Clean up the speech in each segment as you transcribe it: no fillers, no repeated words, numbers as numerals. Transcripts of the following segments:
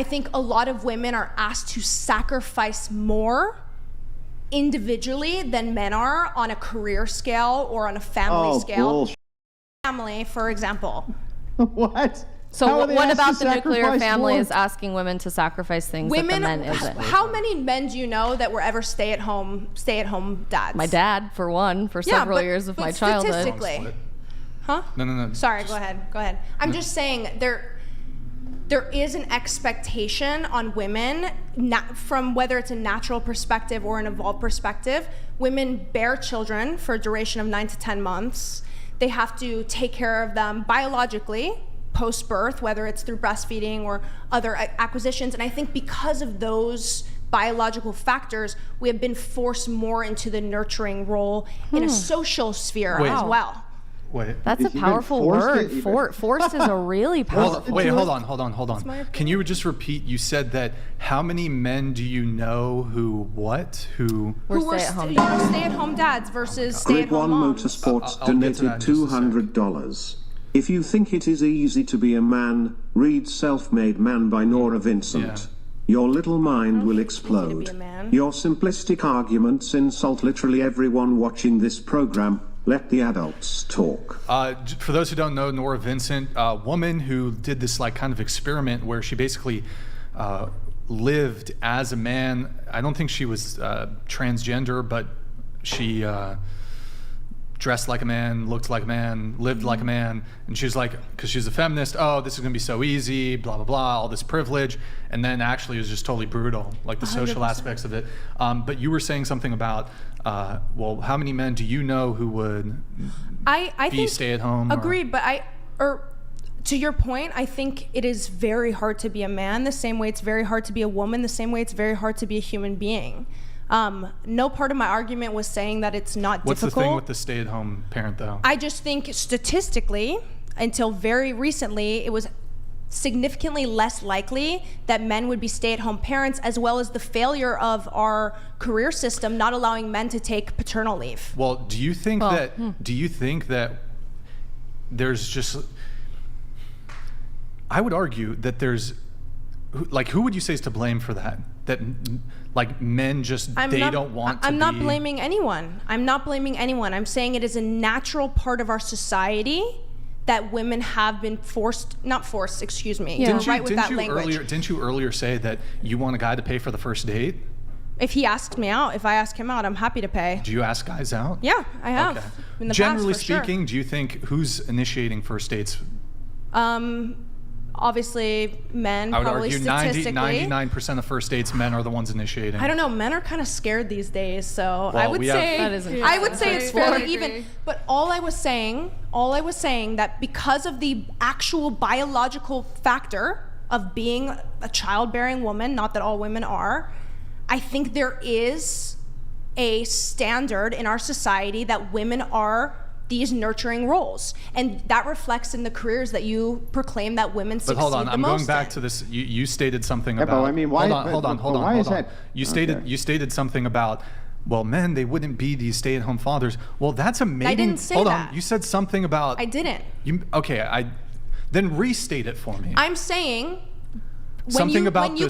I think a lot of women are asked to sacrifice more individually than men are on a career scale or on a family scale. Bullshit. Family, for example. What? So what about the nuclear family is asking women to sacrifice things that the men isn't? How many men do you know that were ever stay-at-home dads? My dad, for one, for several years of my childhood. Statistically. Huh? No. Sorry, go ahead. I'm just saying there is an expectation on women, from whether it's a natural perspective or an evolved perspective. Women bear children for a duration of 9 to 10 months. They have to take care of them biologically post-birth, whether it's through breastfeeding or other acquisitions. And I think because of those biological factors, we have been forced more into the nurturing role in a social sphere as well. Wait. That's a powerful word. Forced is a really powerful word. Hold on. Can you just repeat? You said that how many men do you know who were stay-at-home dads versus stay-at-home moms? Grid 1 Motorsports donated $200. If you think it is easy to be a man, read Self-Made Man by Nora Vincent. Yeah. Your little mind will explode. Your simplistic arguments insult literally everyone watching this program. Let the adults talk. For those who don't know, Nora Vincent, a woman who did this like kind of experiment where she basically lived as a man. I don't think she was transgender, but she dressed like a man, looked like a man, lived like a man. And she was like, because she's a feminist, oh, this is gonna be so easy, blah, blah, blah, all this privilege. And then actually it was just totally brutal, like the 100%. Social aspects of it. But you were saying something about, well, how many men do you know who would be stay-at-home? Agreed, but to your point, I think it is very hard to be a man the same way it's very hard to be a woman, the same way it's very hard to be a human being. No part of my argument was saying that it's not difficult. What's the thing with the stay-at-home parent, though? I just think statistically, until very recently, it was significantly less likely that men would be stay-at-home parents, as well as the failure of our career system not allowing men to take paternal leave. Well, do you think that there's just, I would argue that there's, like, who would you say is to blame for that? That, like, men just, don't want to I'm not blaming anyone. I'm saying it is a natural part of our society that women have been not forced, excuse me. Yeah. Didn't you earlier say that you want a guy to pay for the first date? If he asks me out, if I ask him out, I'm happy to pay. Do you ask guys out? Yeah, I have. Okay. In the Generally past, for speaking, sure. do you think who's initiating first dates? Obviously, men, I would probably argue statistically. 99% of first dates, men are the ones initiating. I don't know. Men are kind of scared these days, so Well, I would say it's fairly even. But all I was saying that because of the actual biological factor of being a childbearing woman, not that all women are, I think there is a standard in our society that women are these nurturing roles, and that reflects in the careers that you proclaim that women succeed the most in. But hold on, I'm going back to this. You stated something about. But I mean, why? Hold on. Why is that? You stated something about. Well, men, they wouldn't be these stay-at-home fathers. Well, that's amazing. I didn't say that. Hold that. on. You said something about. I didn't. Then restate it for me. I'm saying. When you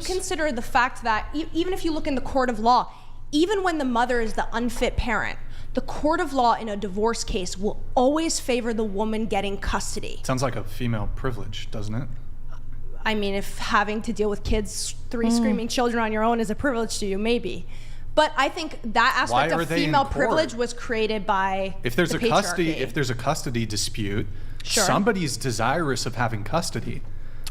consider the fact that even if you look in the court of law, even when the mother is the unfit parent, the court of law in a divorce case will always favor the woman getting custody. Sounds like a female privilege, doesn't it? I mean, if having to deal with kids, 3 screaming children on your own is a privilege to you, maybe. But I think that aspect of female privilege was created by if there's the if there's a custody dispute, somebody's desirous of having custody.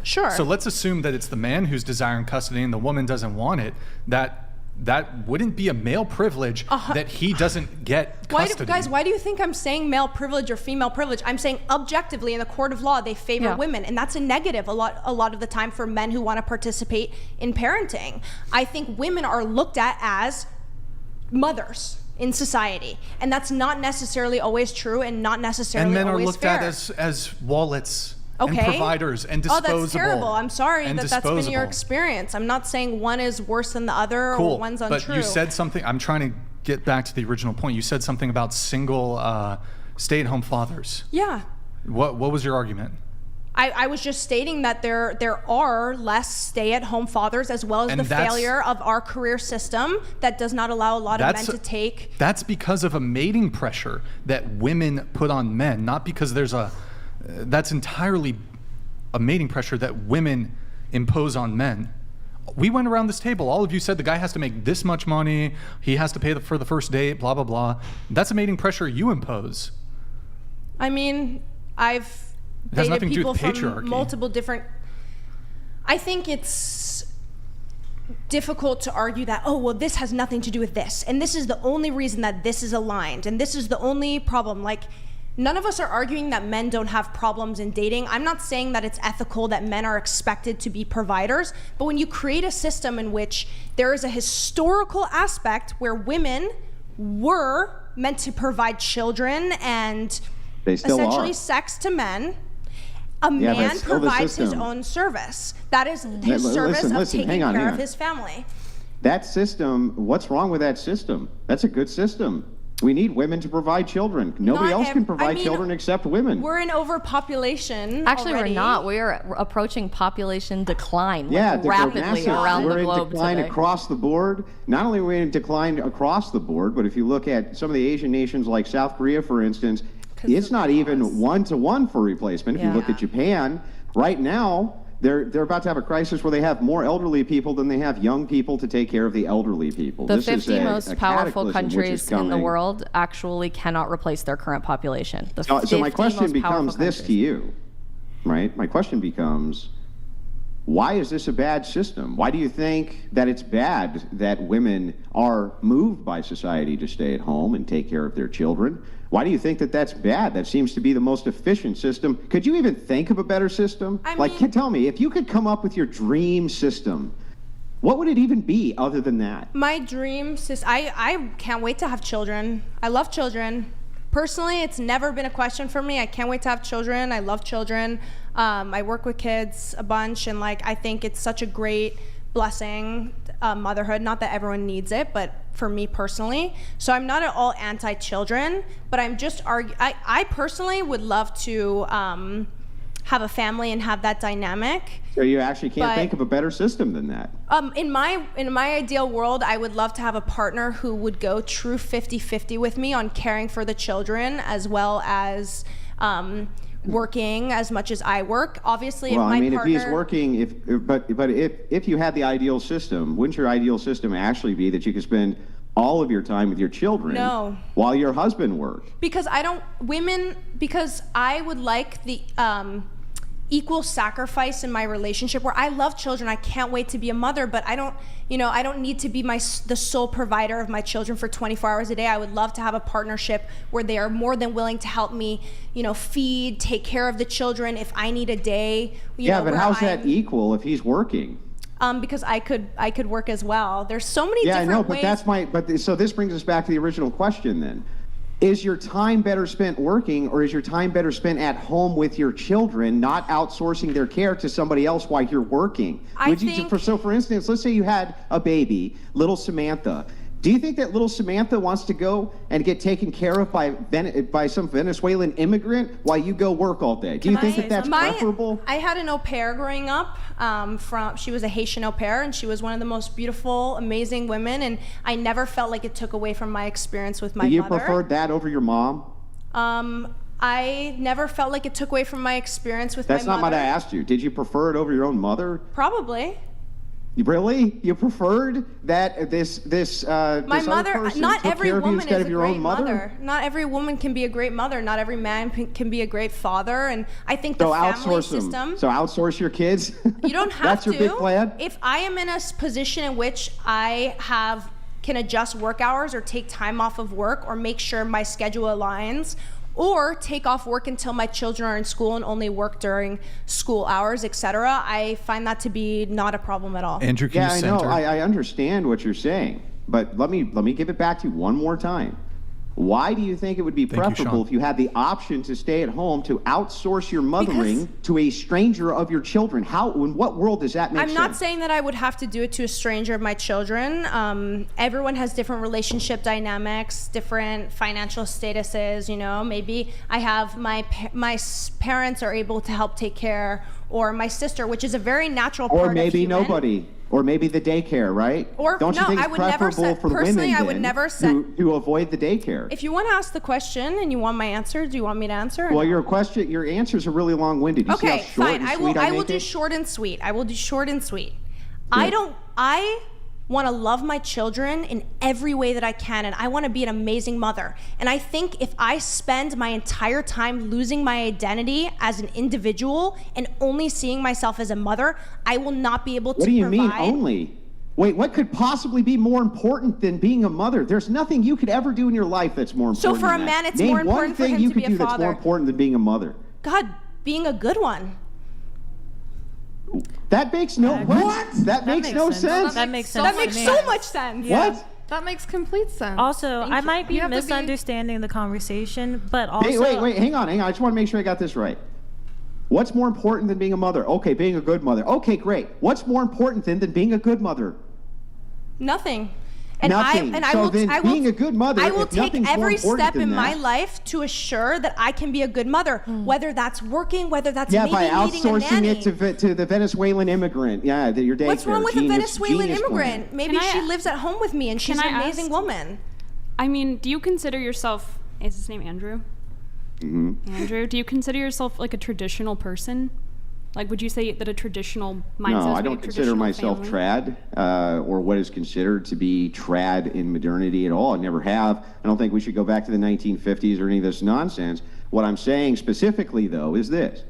Sure. So let's assume that it's the man who's desiring custody and the woman doesn't want it. That wouldn't be a male privilege that he doesn't get custody. Why do you think I'm saying male privilege or female privilege? I'm saying objectively in the court of law, they favor women, and that's a negative a lot of the time for men who want to participate in parenting. I think women are looked at as mothers in society, and that's not necessarily always true and not necessarily always fair. And men are looked at as wallets. And providers and disposable. Oh, that's terrible. I'm sorry that's been your experience. I'm not saying one is worse than the other or one's untrue. But you said something, I'm trying to get back to the original point. You said something about single stay-at-home fathers. Yeah. What was your argument? I was just stating that there are less stay-at-home fathers, as well as And the failure of our career system that does not allow a lot of men to take. That's because of a mating pressure that women put on men, not because that's entirely a mating pressure that women impose on men. We went around this table. All of you said the guy has to make this much money. He has to pay for the first date, blah, blah, blah. That's a mating pressure you impose. I mean, I've It has dated nothing to do people with from patriarchy. multiple different. I think it's difficult to argue that, oh, well, this has nothing to do with this, and this is the only reason that this is aligned, and this is the only problem. Like, none of us are arguing that men don't have problems in dating. I'm not saying that it's ethical that men are expected to be providers, but when you create a system in which there is a historical aspect where women were meant to provide children and They still essentially are. sex to men, a Yeah, but man it's still the provides his system. own service. That is his service of listen, taking hang on, care hang of on. his family. That system, what's wrong with that system? That's a good system. We need women to provide children. Nobody Not else can ev- I provide mean, children except women. We're in overpopulation. Actually, already. we're not. We are approaching population decline Yeah, like, rapidly massive. around We're the globe in decline today. across the board. Not only are we in decline across the board, but if you look at some of the Asian nations like South Korea, for instance, it's not even 1-to-1 for replacement. If you look at Japan, right now, they're about to have a crisis where they have more elderly people than they have young people to take care of the elderly people. The This is 50 a most powerful cataclysm which is countries in the coming. world actually cannot replace their current population. The So 50 my question most powerful becomes this to countries. you, right? My question becomes, why is this a bad system? Why do you think that it's bad that women are moved by society to stay at home and take care of their children? Why do you think that that's bad? That seems to be the most efficient system. Could you even think of a better system? Tell me, if you could come up with your dream system, what would it even be other than that? My dream I can't wait to have children. I love children. Personally, it's never been a question for me. I can't wait to have children. I love children. I work with kids a bunch, and like I think it's such a great blessing, motherhood. Not that everyone needs it, but for me personally. So I'm not at all anti-children, but I'm just I personally would love to have a family and have that dynamic. So you actually can't But- think of a better system than that. In my ideal world, I would love to have a partner who would go true 50-50 with me on caring for the children, as well as working as much as I work. Obviously, Well, if my I mean, partner, if he's working, if you had the ideal system, wouldn't your ideal system actually be that you could spend all of your time with your children No. while your husband worked? because I would like the equal sacrifice in my relationship where I love children. I can't wait to be a mother, but I don't need to be the sole provider of my children for 24 hours a day. I would love to have a partnership where they are more than willing to help me, feed, take care of the children if I need a day. But how's that equal if he's working? Because I could work as well. There's so many Yeah, I different know, ways. so this brings us back to the original question then. Is your time better spent working, or is your time better spent at home with your children, not outsourcing their care to somebody else while you're working? For instance, let's say you had a baby, little Samantha. Do you think that little Samantha wants to go and get taken care of by some Venezuelan immigrant while you go work all day? Do you think that that's preferable? I had an au pair growing up. She was a Haitian au pair, and she was one of the most beautiful, amazing women. And I never felt like it took away from my experience with my mother. You preferred that over your mom? I never felt like it took away from my experience with my mother. That's not what I asked you. Did you prefer it over your own mother? Probably. Really? You preferred that this My mother, not every woman is a great mother? mother. Not every woman can be a great mother. Not every man can be a great father. And I think the family system. So outsource your kids? You don't have That's to. your big plan? If I am in a position in which I can adjust work hours or take time off of work or make sure my schedule aligns, or take off work until my children are in school and only work during school hours, etc., I find that to be not a problem at all. Andrew, can you I know. center? I understand what you're saying, but let me give it back to you one more time. Why do you think it would be Thank you, preferable Sean. if you had the option to stay at home to outsource your mothering to a stranger of your children? How, in what world does that make sense? I'm not saying that I would have to do it to a stranger of my children. Everyone has different relationship dynamics, different financial statuses, you know. Maybe I have my parents are able to help take care, or my sister, which is a very natural part Or maybe of human. nobody. Or maybe the daycare, right? Or don't you no, think I it's would never preferable send, for the personally, women I would then never send. to avoid the daycare? If you want to ask the question and you want my answer, do you want me to answer? or Well, no? your answers are really long-winded. You see Okay, how short fine. and I sweet will make do it? short and sweet. I will do short and sweet. Yeah. I want to love my children in every way that I can, and I want to be an amazing mother. And I think if I spend my entire time losing my identity as an individual and only seeing myself as a mother, I will not be able to What do you mean provide. only? Wait, what could possibly be more important than being a mother? There's nothing you could ever do in your life that's more So important for than a that. man, it's Name more one important for thing him you to could be a do that's more father. important than being a mother. God, being a good one. That makes no what? That makes no sense. sense. That makes so sense That makes to me. so much sense. What? That makes complete sense. Also, Thank I you. might be You have to misunderstanding the conversation, but also Wait, hang on. I just want to make sure I got this right. What's more important than being a mother? Okay, being a good mother. Okay, great. What's more important than being a good mother? Nothing. And Nothing. I So will, then I will, being a good mother, I will if take nothing's more every important step than in my that- life to assure that I can be a good mother, whether that's working, whether that's Yeah, maybe by needing a outsourcing nanny. it to the Venezuelan immigrant. Yeah, your daycare. What's wrong with a Genius- Venezuelan genius immigrant? plan. Maybe Can I she a- lives at home with me and she's Can an I amazing ask- woman. I mean, do you consider yourself, is his name Andrew? Andrew, do you consider yourself like a traditional person? Like, would you say that a traditional mindset No, is I like a don't consider traditional myself family? trad or what is considered to be trad in modernity at all. I never have. I don't think we should go back to the 1950s or any of this nonsense. What I'm saying specifically, though, is this,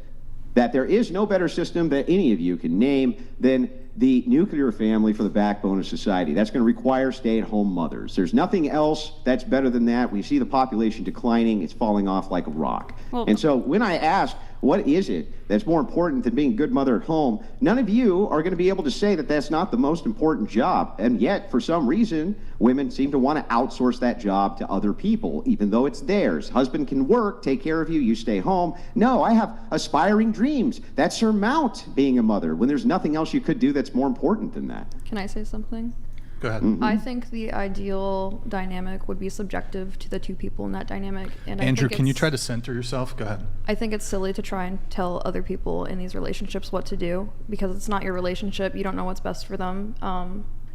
that there is no better system that any of you can name than the nuclear family for the backbone of society. That's going to require stay-at-home mothers. There's nothing else that's better than that. We see the population declining. It's falling off like a rock. Well- And so when I ask, what is it that's more important than being a good mother at home, none of you are going to be able to say that that's not the most important job. And yet, for some reason, women seem to want to outsource that job to other people, even though it's theirs. Husband can work, take care of you, you stay home. No, I have aspiring dreams that surmount being a mother when there's nothing else you could do that's more important than that. Can I say something? Go ahead. Mm-hmm. I think the ideal dynamic would be subjective to the two people in that dynamic. And Andrew, I think can you it's- try to center yourself? Go ahead. I think it's silly to try and tell other people in these relationships what to do because it's not your relationship. You don't know what's best for them.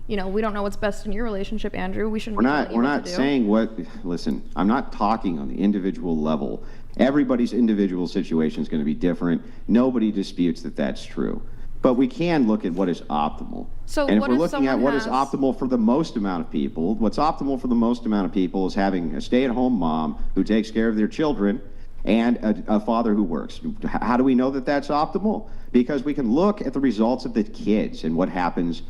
You know, we don't know what's best in your relationship, Andrew. We shouldn't. We're not saying what, listen, I'm not talking on the individual level. Everybody's individual situation is going to be different. Nobody disputes that that's true. But we can look at what is optimal. So and if what we're if looking at someone what is has- optimal for the most amount of people, what's optimal for the most amount of people is having a stay-at-home mom who takes care of their children and a father who works. How do we know that that's optimal? Because we can look at the results of the kids and what happens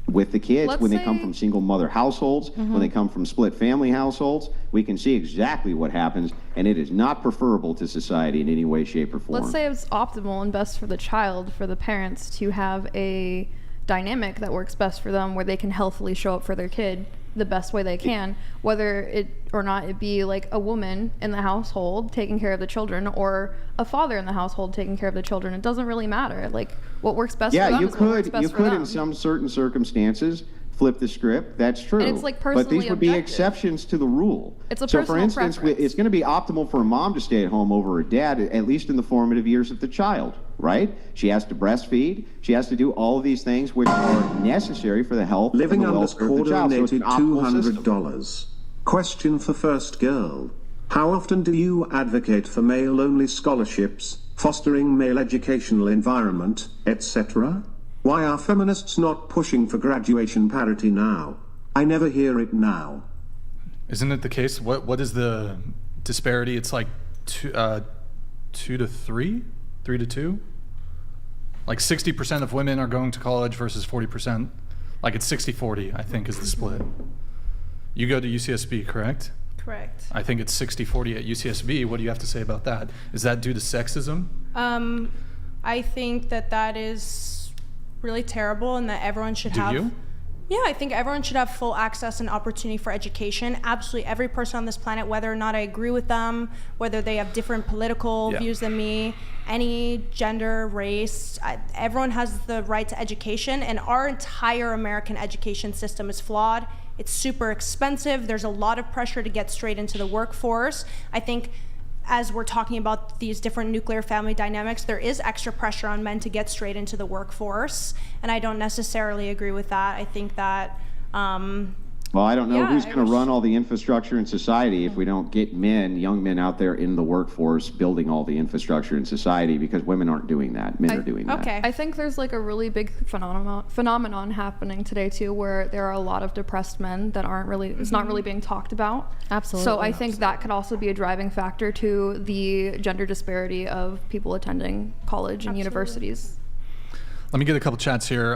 with the kids Let's when they come say- from single mother households, when they come from split family households. We can see exactly what happens, and it is not preferable to society in any way, shape, or form. Let's say it's optimal and best for the child, for the parents to have a dynamic that works best for them where they can healthily show up for their kid the best way they can, whether it or not it be like a woman in the household taking care of the children or a father in the household taking care of the children. It doesn't really matter. Like what works best for Yeah, them you is what works could best you for could them. in some certain circumstances flip the script. That's true. And it's, like, but these personally would be objective. exceptions to the rule. It's a so for personal instance, preference. it's going to be optimal for a mom to stay at home over a dad, at least in the formative years of the child, right? She has to breastfeed. She has to do all of these things which are necessary for the health Living and the underscore welfare of the child. So it's an donated optimal system. $200. Question for first girl. How often do you advocate for male-only scholarships, fostering male educational environment, etc.? Why are feminists not pushing for graduation parity now? I never hear it now. Isn't it the case? What is the disparity? It's like 2 to 3, 3 to 2. Like 60% of women are going to college versus 40%. Like it's 60-40, I think, is the split. You go to UCSB, correct? Correct. I think it's 60-40 at UCSB. What do you have to say about that? Is that due to sexism? I think that is really terrible and that everyone should Do have. you? Yeah, I think everyone should have full access and opportunity for education. Absolutely every person on this planet, whether or not I agree with them, whether they have different political Yeah. views than me, any gender, race, everyone has the right to education. And our entire American education system is flawed. It's super expensive. There's a lot of pressure to get straight into the workforce. I think as we're talking about these different nuclear family dynamics, there is extra pressure on men to get straight into the workforce, and I don't necessarily agree with that. I think that Well, I don't know Yeah, who's I going to wish- run all the infrastructure in society if we don't get men, young men out there in the workforce building all the infrastructure in society, because women aren't doing that. Men are doing that. okay. I think there's like a really big phenomenon happening today too, where there are a lot of depressed men that aren't really, it's not really being talked about. Absolutely. So I think that could also be a driving factor to the gender disparity of people attending college and universities. Let me get a couple chats here.